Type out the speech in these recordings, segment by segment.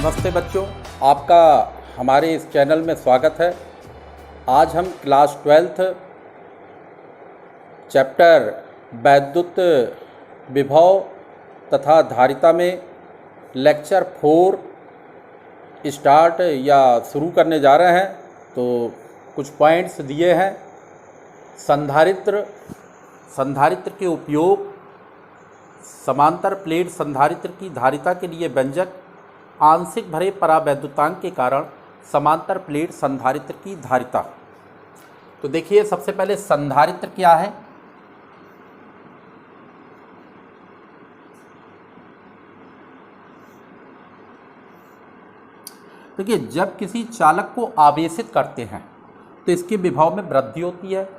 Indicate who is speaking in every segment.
Speaker 1: नमस्ते बच्चों, आपका हमारे इस चैनल में स्वागत है। आज हम क्लास 12th चैप्टर वैद्युत विभव तथा धारिता में लेक्चर 4 स्टार्ट या शुरू करने जा रहे हैं। तो कुछ पॉइंट्स दिए हैं। संधारित्र के उपयोग, समांतर प्लेट संधारित्र की धारिता के लिए व्यंजक, आंशिक भरे परावैद्युतांक के कारण समांतर प्लेट संधारित्र की धारिता। तो देखिए, सबसे पहले संधारित्र क्या है। देखिए, जब किसी चालक को आवेशित करते हैं तो इसके विभव में वृद्धि होती है।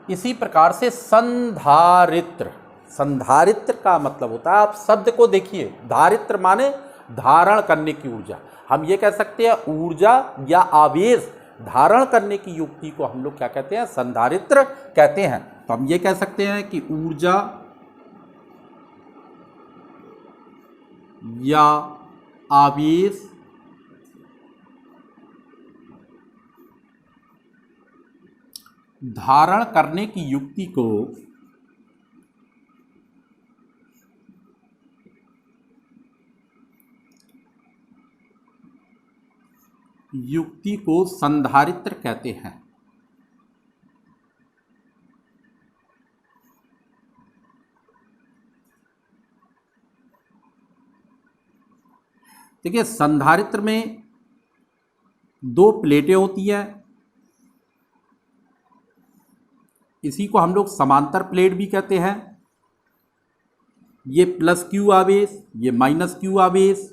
Speaker 1: इसी प्रकार से संधारित्र का मतलब होता है, आप शब्द को देखिए, धारित्र माने धारण करने की ऊर्जा। हम ये कह सकते हैं ऊर्जा या आवेश धारण करने की युक्ति को हम लोग क्या कहते हैं, संधारित्र कहते हैं। तो हम ये कह सकते हैं कि ऊर्जा या आवेश धारण करने की युक्ति को संधारित्र कहते हैं। देखिए, संधारित्र में दो प्लेटें होती हैं। इसी को हम लोग समांतर प्लेट भी कहते हैं। ये प्लस क्यू आवेश, ये माइनस क्यू आवेश।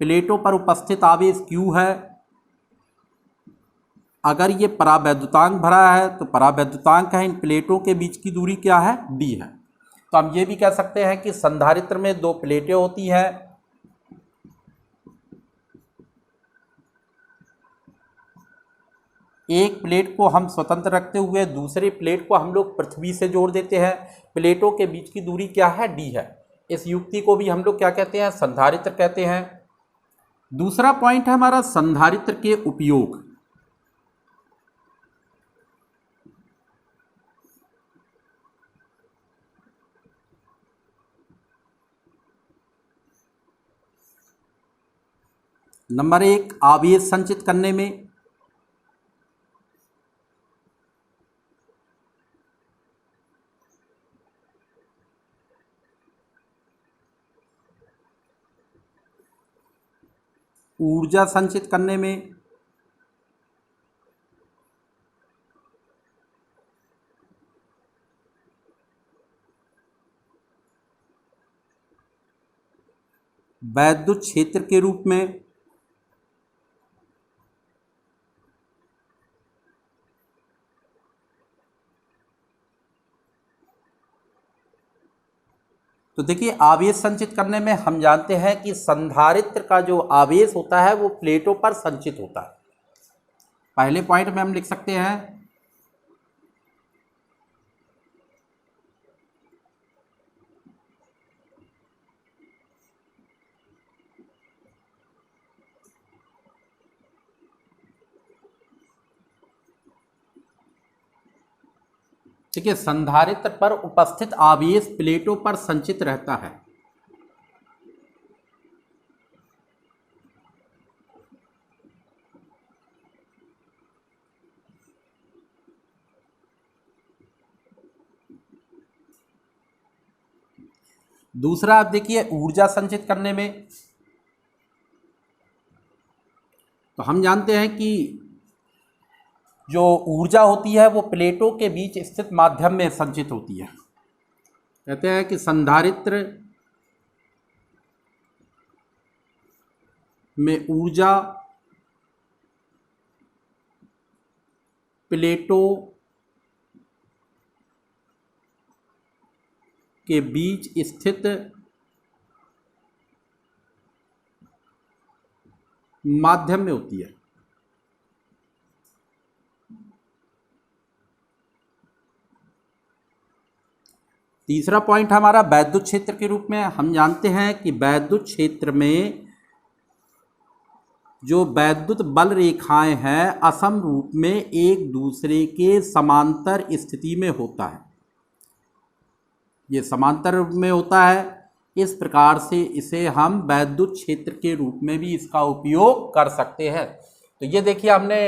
Speaker 1: प्लेटों पर उपस्थित आवेश क्यू है। अगर ये परावैद्युतांक भरा है तो परावैद्युतांक है। इन प्लेटों के बीच की दूरी क्या है, डी है। तो हम ये भी कह सकते हैं कि संधारित्र में दो प्लेटें होती हैं। एक प्लेट को हम स्वतंत्र रखते हुए दूसरी प्लेट को हम लोग पृथ्वी से जोड़ देते हैं। प्लेटों के बीच की दूरी क्या है, डी है। इस युक्ति को भी हम लोग क्या कहते हैं, संधारित्र कहते हैं। दूसरा पॉइंट है हमारा संधारित्र के उपयोग। नंबर 1, आवेश संचित करने में। ऊर्जा संचित करने में। वैद्युत क्षेत्र के रूप में। तो देखिए, आवेश संचित करने में हम जानते हैं कि संधारित्र का जो आवेश होता है वो प्लेटों पर संचित होता है। पहले पॉइंट में हम लिख सकते हैं देखिए, संधारित्र पर उपस्थित आवेश प्लेटों पर संचित रहता है। दूसरा आप देखिए, ऊर्जा संचित करने में। तो हम जानते हैं कि जो ऊर्जा होती है वो प्लेटों के बीच स्थित माध्यम में संचित होती है। कहते हैं कि संधारित्र में ऊर्जा प्लेटों के बीच स्थित माध्यम में होती है। तीसरा पॉइंट हमारा वैद्युत क्षेत्र के रूप में। हम जानते हैं कि वैद्युत क्षेत्र में जो वैद्युत बल रेखाएं हैं असम रूप में एक दूसरे के समांतर स्थिति में होता है। ये समांतर रूप में होता है, इस प्रकार से इसे हम वैद्युत क्षेत्र के रूप में भी इसका उपयोग कर सकते हैं। तो ये देखिए हमने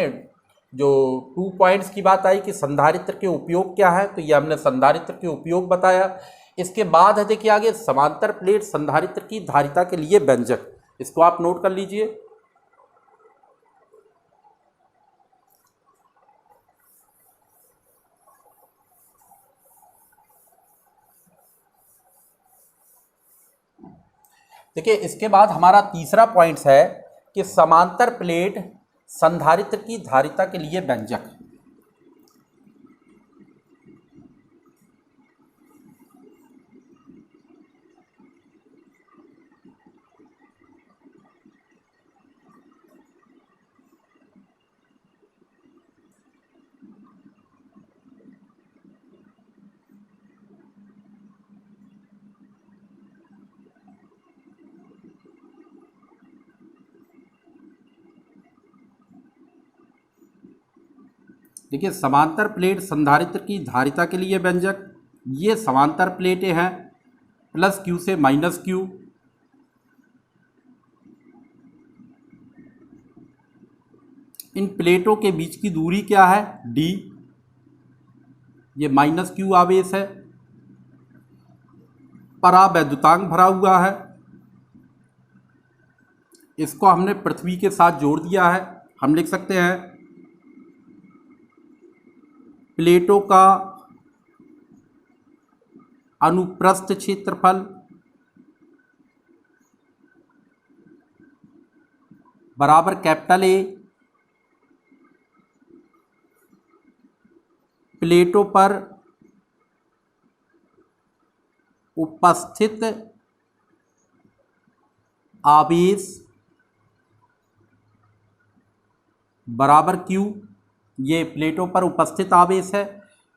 Speaker 1: जो 2 पॉइंट्स की बात आई कि संधारित्र के उपयोग क्या है, तो ये हमने संधारित्र के उपयोग बताया। इसके बाद है देखिए आगे समांतर प्लेट संधारित्र की धारिता के लिए व्यंजक, इसको आप नोट कर लीजिए। देखिए इसके बाद हमारा तीसरा पॉइंट्स है कि समांतर प्लेट संधारित्र की धारिता के लिए व्यंजक। देखिए समांतर प्लेट संधारित्र की धारिता के लिए व्यंजक, ये समांतर प्लेटें हैं प्लस क्यू से माइनस क्यू, इन प्लेटों के बीच की दूरी क्या है d, ये माइनस क्यू आवेश है, परावैद्युतांक भरा हुआ है, इसको हमने पृथ्वी के साथ जोड़ दिया है। हम लिख सकते हैं प्लेटों का अनुप्रस्थ क्षेत्रफल बराबर कैपिटल ए, प्लेटों पर उपस्थित आवेश बराबर क्यू। ये प्लेटों पर उपस्थित आवेश है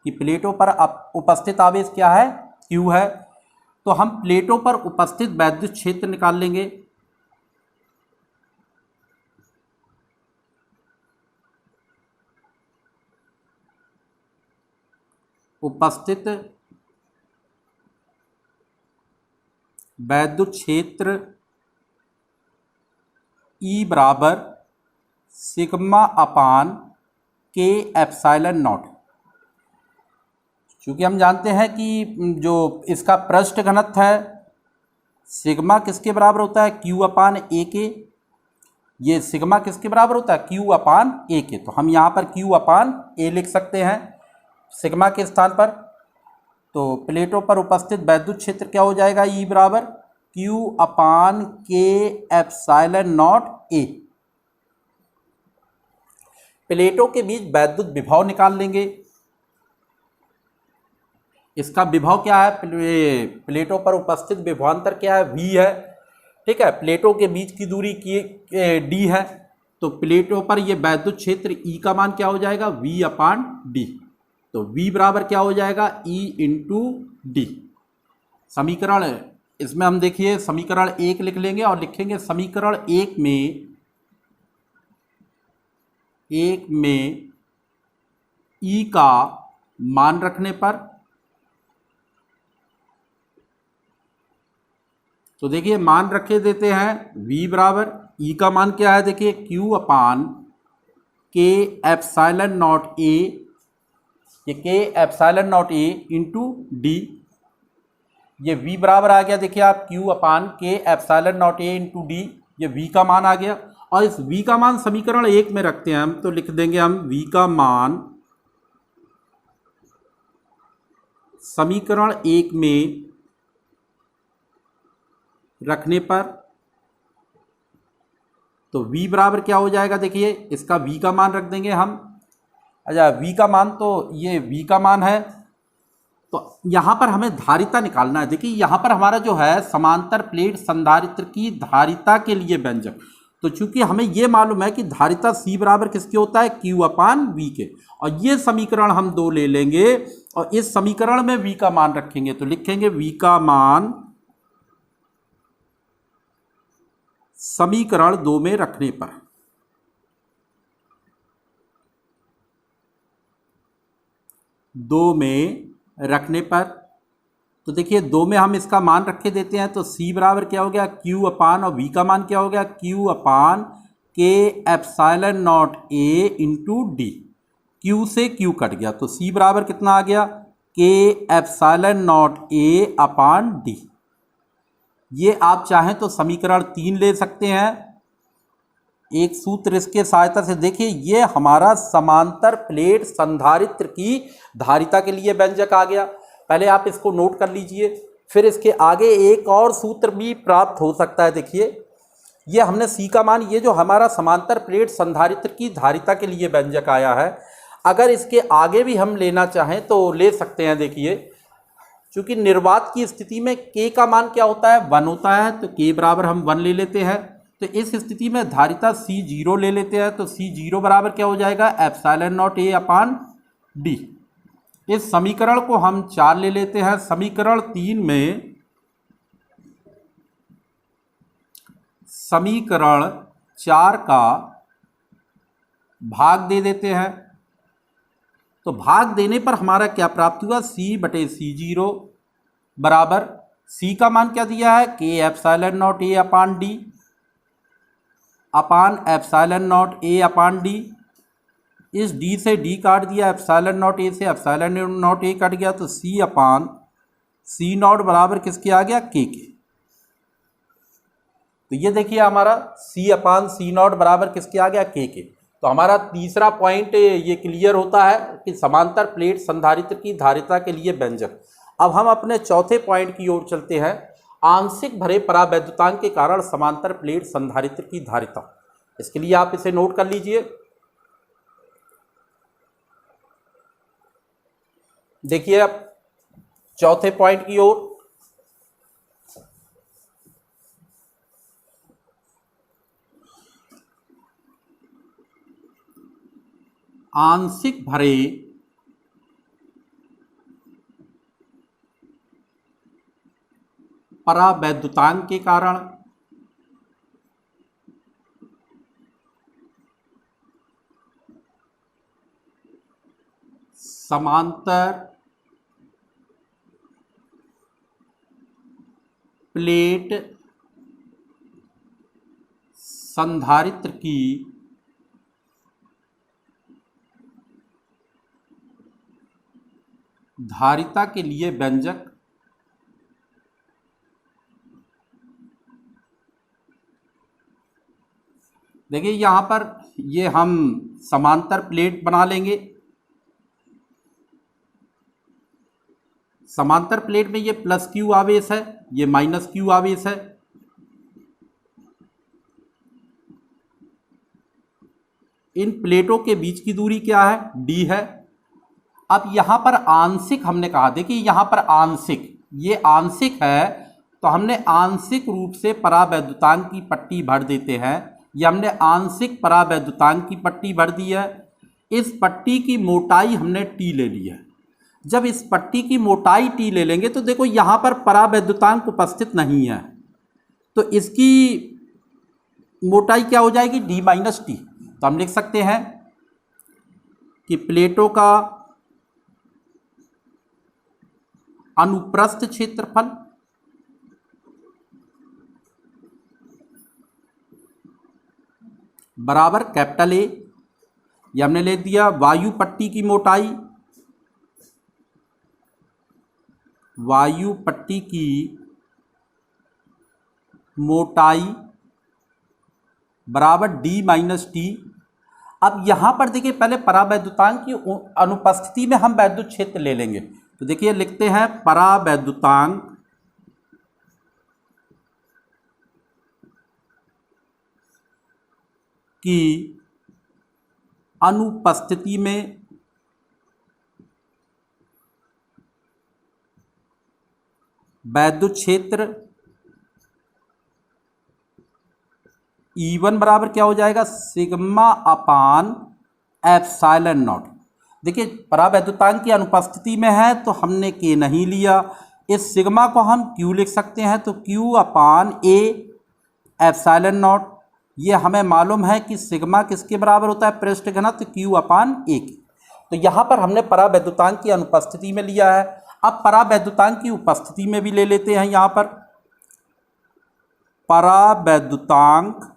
Speaker 1: कि प्लेटों पर उपस्थित आवेश क्या है क्यू है। तो हम प्लेटों पर उपस्थित वैद्युत क्षेत्र निकाल लेंगे। उपस्थित वैद्युत क्षेत्र E बराबर सिग्मा अपान के एप्सिलॉन नॉट। चूँकि हम जानते हैं कि जो इसका पृष्ठ घनत्व है सिग्मा किसके बराबर होता है क्यू अपान ए के, ये सिग्मा किसके बराबर होता है क्यू अपान ए के। तो हम यहाँ पर क्यू अपान ए लिख सकते हैं सिग्मा के स्थान पर। तो प्लेटों पर उपस्थित वैद्युत क्षेत्र क्या हो जाएगा ई बराबर क्यू अपान के एप्सिलॉन नॉट ए। प्लेटों के बीच वैद्युत विभव निकाल लेंगे। इसका विभव क्या है, प्लेटों पर उपस्थित विभवांतर क्या है v है, ठीक है। प्लेटों के बीच की दूरी की d है, तो प्लेटों पर ये वैद्युत क्षेत्र E का मान क्या हो जाएगा v अपान d। तो v बराबर क्या हो जाएगा E इंटू डी। समीकरण इसमें हम देखिए समीकरण 1 लिख लेंगे और लिखेंगे समीकरण 1 में E का मान रखने पर, तो देखिए मान रखे देते हैं v बराबर E का मान क्या है देखिए q अपान के एप्सिलॉन नॉट ए, ये के एप्सिलॉन नॉट ए इंटू डी। ये v बराबर आ गया देखिए आप q अपान के एप्सिलॉन नॉट ए इंटू डी, ये v का मान आ गया। और इस v का मान समीकरण 1 में रखते हैं हम, तो लिख देंगे हम v का मान समीकरण 1 में रखने पर, तो v बराबर क्या हो जाएगा देखिए इसका v का मान रख देंगे हम। अच्छा v का मान, तो ये v का मान है, तो यहाँ पर हमें धारिता निकालना है। देखिए यहाँ पर हमारा जो है समांतर प्लेट संधारित्र की धारिता के लिए व्यंजक, तो चूंकि हमें ये मालूम है कि धारिता C बराबर किसके होता है Q अपान V के, और ये समीकरण हम 2 ले लेंगे और इस समीकरण में V का मान रखेंगे। तो लिखेंगे V का मान समीकरण 2 में रखने पर, 2 में रखने पर, तो देखिए 2 में हम इसका मान रखे देते हैं, तो C बराबर क्या हो गया, Q अपान, और V का मान क्या हो गया, Q अपान के epsilon not A into D. Q से Q कट गया, तो C बराबर कितना आ गया, के epsilon not A upon D. ये आप चाहें तो समीकरण 3 ले सकते हैं। एक सूत्र इसके सहायता से देखिए, ये हमारा समांतर प्लेट संधारित्र की धारिता के लिए व्यंजक आ गया। पहले आप इसको नोट कर लीजिए, फिर इसके आगे एक और सूत्र भी प्राप्त हो सकता है। देखिए ये हमने C का मान, ये जो हमारा समांतर प्लेट संधारित्र की धारिता के लिए व्यंजक आया है, अगर इसके आगे भी हम लेना चाहें तो ले सकते हैं। देखिए चूंकि निर्वात की स्थिति में K का मान क्या होता है, 1 होता है, तो K बराबर हम 1 ले लेते हैं। तो इस स्थिति में धारिता C0 ले लेते हैं, तो C0 बराबर क्या हो जाएगा, epsilon not A upon D. इस समीकरण को हम 4 ले लेते हैं। समीकरण 3 में समीकरण 4 का भाग दे देते हैं, तो भाग देने पर हमारा क्या प्राप्त हुआ, C/C0 बराबर C का मान क्या दिया है, के epsilon not A upon D upon epsilon not A upon D. इस D से D काट दिया, एप्सिलॉन नॉट A से एप्सिलॉन नॉट A कट गया, तो C अपान C नॉट बराबर किसके आ गया, K के। तो ये देखिए हमारा C अपान C नॉट बराबर किसके आ गया, K के। तो हमारा तीसरा पॉइंट ये क्लियर होता है कि समांतर प्लेट संधारित्र की धारिता के लिए व्यंजक। अब हम अपने चौथे पॉइंट की ओर चलते हैं, आंशिक भरे परावैद्युतांक के कारण समांतर प्लेट संधारित्र की धारिता। इसके लिए आप इसे नोट कर लीजिए। देखिए अब चौथे पॉइंट की ओर, आंशिक भरे परावैद्युतांक के कारण समांतर प्लेट संधारित्र की धारिता के लिए व्यंजक। देखिए यहाँ पर ये हम समांतर प्लेट बना लेंगे। समांतर प्लेट में ये प्लस Q आवेश है, ये माइनस Q आवेश है। इन प्लेटों के बीच की दूरी क्या है, D है। अब यहाँ पर आंशिक हमने कहा, देखिए यहाँ पर आंशिक, ये आंशिक है, तो हमने आंशिक रूप से परावैद्युतांक की पट्टी भर देते हैं। ये हमने आंशिक परावैद्युतांक की पट्टी भर दी है। इस पट्टी की मोटाई हमने T ले ली है। जब इस पट्टी की मोटाई T ले लेंगे तो देखो यहाँ पर परावैद्युतांक उपस्थित नहीं है, तो इसकी मोटाई क्या हो जाएगी, D माइनस टी। तो हम लिख सकते हैं कि प्लेटों का अनुप्रस्थ क्षेत्रफल बराबर कैपिटल A, ये हमने ले दिया। वायु पट्टी की मोटाई, वायु पट्टी की मोटाई बराबर D माइनस टी। अब यहाँ पर देखिए पहले परावैद्युतांक की अनुपस्थिति में हम वैद्युत क्षेत्र ले लेंगे। तो देखिए लिखते हैं परावैद्युतांक की अनुपस्थिति में वैद्युत क्षेत्र E1 बराबर क्या हो जाएगा, सिग्मा अपान एप्सिलॉन नॉट। देखिए परावैद्युतांक की अनुपस्थिति में है तो हमने K नहीं लिया, इस सिग्मा को हम Q लिख सकते हैं, तो Q upon A epsilon not. ये हमें मालूम है कि सिग्मा किसके बराबर होता है, पृष्ठ घनत्व Q अपान A की। तो यहाँ पर हमने परावैद्युतांक की अनुपस्थिति में लिया है। अब परावैद्युतांक की उपस्थिति में भी ले लेते हैं। यहाँ पर परावैद्युतांक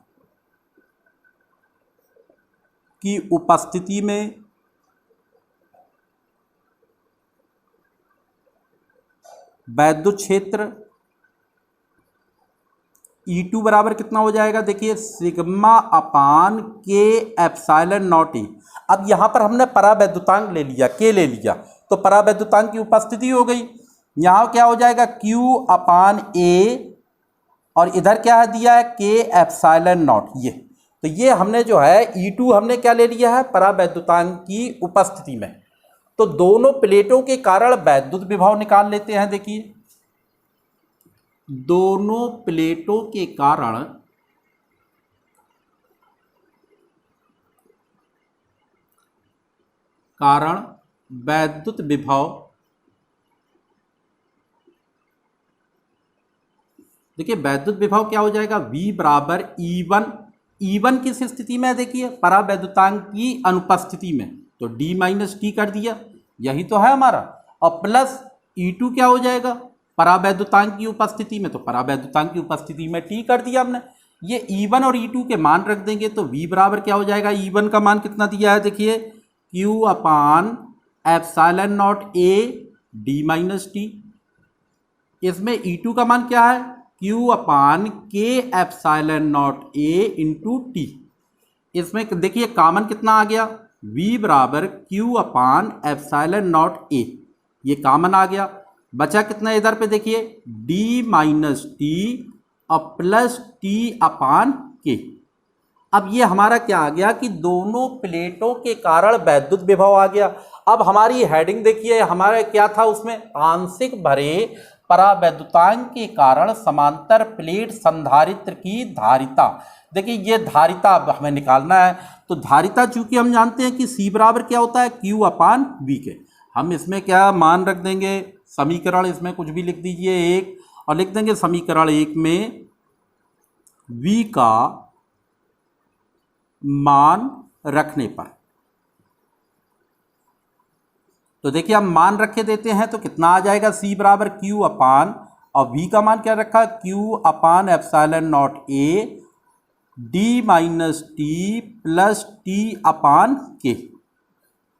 Speaker 1: की उपस्थिति में वैद्युत क्षेत्र E2 बराबर कितना हो जाएगा, देखिए सिग्मा अपान के एप्सिलॉन नॉट ए। अब यहाँ पर हमने परावैद्युतांक ले लिया, के ले लिया, तो परावैद्युतांक की उपस्थिति हो गई। यहाँ क्या हो जाएगा, Q अपान ए, और इधर क्या है दिया है, के एप्सिलॉन नॉट। ये तो ये हमने जो है E2 हमने क्या ले लिया है, परावैद्युतांक की उपस्थिति में। तो दोनों प्लेटों के कारण वैद्युत विभव निकाल लेते हैं। देखिए दोनों प्लेटों के कारण वैद्युत विभव, देखिए वैद्युत विभव क्या हो जाएगा, V बराबर E1। E1 किस स्थिति में है, देखिए परावैद्युतांक की अनुपस्थिति में, तो D माइनस टी कर दिया, यही तो है हमारा। और प्लस E2 क्या हो जाएगा, परावैद्युतांक की उपस्थिति में, तो परावैद्युतांक की उपस्थिति में टी कर दिया हमने। ये E1 और E2 के मान रख देंगे, तो V बराबर क्या हो जाएगा, E1 का मान कितना दिया है, देखिए Q upon epsilon naught A D minus T. इसमें E2 का मान क्या है, Q अपान के एप्सिलॉन नॉट ए इंटू टी। इसमें देखिए कॉमन कितना आ गया, V बराबर Q अपान एप्सिलॉन नॉट ए, ये कॉमन आ गया। बचा कितना इधर पे, देखिए D माइनस टी और प्लस टी अपान के। अब ये हमारा क्या आ गया कि दोनों प्लेटों के कारण वैद्युत विभव आ गया। अब हमारी हेडिंग देखिए, हमारा क्या था उसमें, आंशिक भरे परावैद्युतांक के कारण समांतर प्लेट संधारित्र की धारिता। देखिए ये धारिता अब हमें निकालना है, तो धारिता चूंकि हम जानते हैं कि C बराबर क्या होता है, Q अपान V के। हम इसमें क्या मान रख देंगे, समीकरण इसमें कुछ भी लिख दीजिए एक, और लिख देंगे समीकरण एक में V का मान रखने पर, तो देखिए हम मान रखे देते हैं, तो कितना आ जाएगा, C बराबर Q अपान, और V का मान क्या रखा, Q upon epsilon naught A D minus T plus T upon K.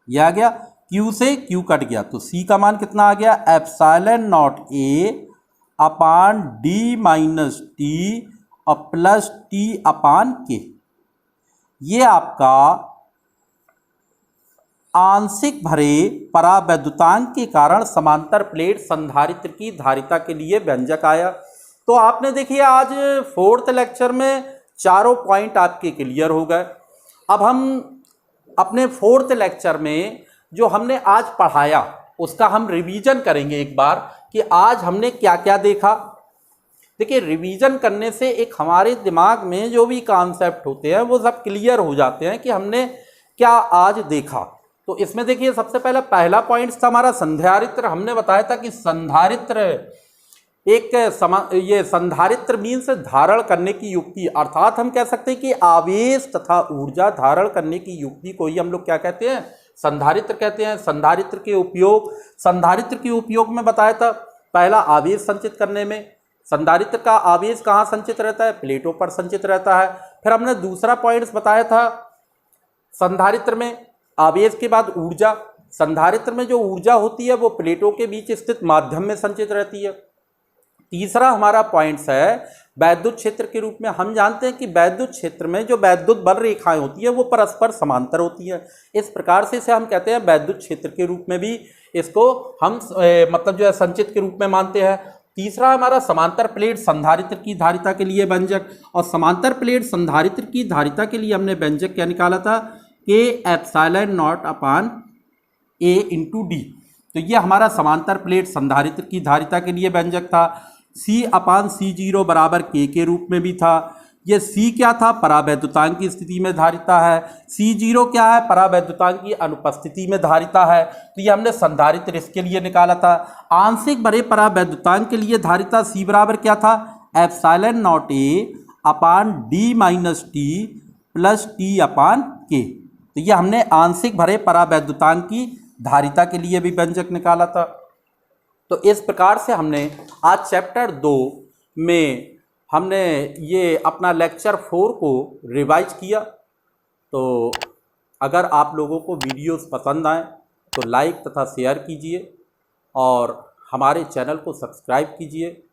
Speaker 1: यह आ गया, Q से Q कट गया, तो C का मान कितना आ गया, epsilon naught A upon D minus T और प्लस टी अपान के। ये आपका आंशिक भरे परावैद्युतांक के कारण समांतर प्लेट संधारित्र की धारिता के लिए व्यंजक आया। तो आपने देखिए आज फोर्थ लेक्चर में चारों पॉइंट आपके क्लियर हो गए। अब हम अपने फोर्थ लेक्चर में जो हमने आज पढ़ाया उसका हम रिवीजन करेंगे एक बार, कि आज हमने क्या क्या देखा। देखिए रिवीजन करने से एक हमारे दिमाग में जो भी कॉन्सेप्ट होते हैं वो सब क्लियर हो जाते हैं कि हमने क्या आज देखा। तो इसमें देखिए सबसे पहला पॉइंट था हमारा संधारित्र। हमने बताया था कि संधारित्र ये संधारित्र मीन्स धारण करने की युक्ति, अर्थात हम कह सकते हैं कि आवेश तथा ऊर्जा धारण करने की युक्ति को ही हम लोग क्या कहते हैं, संधारित्र कहते हैं। संधारित्र के उपयोग में बताया था, पहला आवेश संचित करने में। संधारित्र का आवेश कहाँ संचित रहता है, प्लेटों पर संचित रहता है। फिर हमने दूसरा पॉइंट बताया था संधारित्र में आवेश के बाद ऊर्जा। संधारित्र में जो ऊर्जा होती है वो प्लेटों के बीच स्थित माध्यम में संचित रहती है। तीसरा हमारा पॉइंट्स है वैद्युत क्षेत्र के रूप में। हम जानते हैं कि वैद्युत क्षेत्र में जो वैद्युत बल रेखाएं होती है वो परस्पर समांतर होती है। इस प्रकार से इसे हम कहते हैं वैद्युत क्षेत्र के रूप में भी इसको हम मतलब जो है संचित के रूप में मानते हैं। तीसरा हमारा समांतर प्लेट संधारित्र की धारिता के लिए व्यंजक, और समांतर प्लेट संधारित्र की धारिता के लिए हमने व्यंजक क्या निकाला था, के epsilon not upon A into D. तो ये हमारा समांतर प्लेट संधारित्र की धारिता के लिए व्यंजक था। C अपान C0 बराबर के रूप में भी था। ये C क्या था, परावैद्युतांक की स्थिति में धारिता है। C0 क्या है, परावैद्युतांक की अनुपस्थिति में धारिता है। तो ये हमने संधारित्र इसके लिए निकाला था। आंशिक भरे परावैद्युतांक के लिए धारिता C बराबर क्या था, epsilon naught A upon D minus T plus T upon K. तो ये हमने आंशिक भरे परावैद्युतांक की धारिता के लिए भी व्यंजक निकाला था। तो इस प्रकार से हमने आज चैप्टर 2 में हमने ये अपना लेक्चर 4 को रिवाइज किया। तो अगर आप लोगों को वीडियोस पसंद आए तो लाइक तथा शेयर कीजिए और हमारे चैनल को सब्सक्राइब कीजिए।